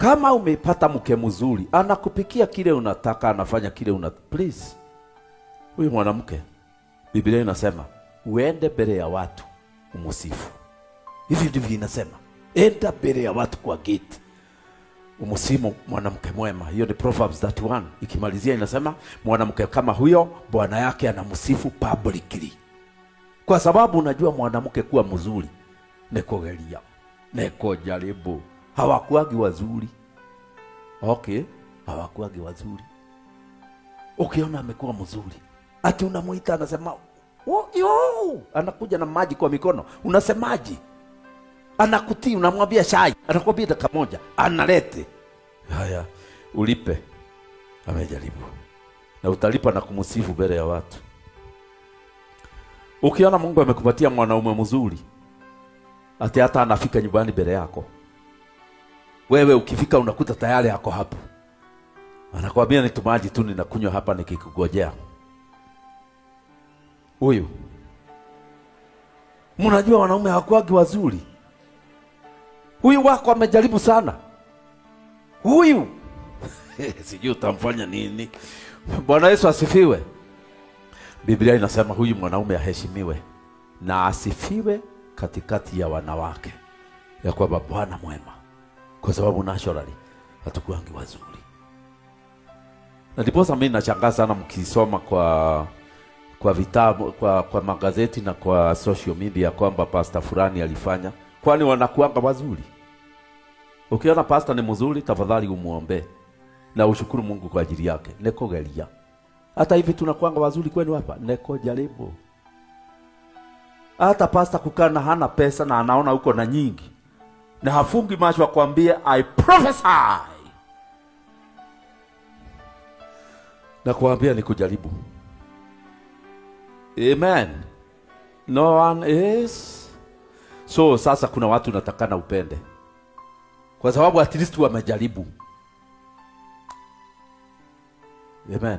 Kama umepata mke mzuri, anakupikia kile unataka, anafanya kile please. Huyu mwanamke, Biblia inasema, uende mbele ya watu umusifu. Hivi ndivyo inasema. Enda mbele ya watu kwa gate, umusimu mwanamke mwema. Hiyo ni Proverbs 31. Ikimalizia inasema, mwanamke kama huyo bwana yake anamsifu publicly. Kwa sababu unajua mwanamke kuwa mzuri ni kugeria, ni kujaribu. Hawakuagi wazuri. Okay, hawakuagi wazuri. Ukiona amekuwa mzuri, ati unamuita anasema, "Oh, yo!" Anakuja na maji kwa mikono. Unasemaje? Anakutii, unamwambia chai, anakuambia dakika moja, analete. Haya, ulipe. Amejaribu. Na utalipa na kumsifu mbele ya watu. Ukiona Mungu amekupatia mwanaume mzuri, ati hata anafika nyumbani mbele yako, wewe ukifika unakuta tayari yako hapo. Anakuambia ni tumaji tu ninakunywa hapa nikikugojea. Huyu. Mnajua wanaume hawakuagi wazuri. Huyu wako amejaribu sana. Huyu. Sijui utamfanya nini. Bwana Yesu asifiwe. Biblia inasema huyu mwanaume aheshimiwe na asifiwe katikati ya wanawake, ya kwamba Bwana mwema. Kwa sababu naturally hatukuangi wazuri. Na ndiposa mimi nashangaa sana mkisoma kwa vitabu, kwa magazeti na kwa social media kwamba pastor fulani alifanya. Kwani wanakuanga wazuri? Ukiona pastor ni mzuri, tafadhali umuombe na ushukuru Mungu kwa ajili yake. Neko gelia. Hata hivi tunakuanga wazuri kwenu hapa, neko jaribu. Hata pastor kukana hana pesa na anaona uko na nyingi, na hafungi macho akwambia I prophesy. Na kuambia ni kujaribu. Amen. No one is. So sasa kuna watu natakana upende, kwa sababu at least wamejaribu. Amen.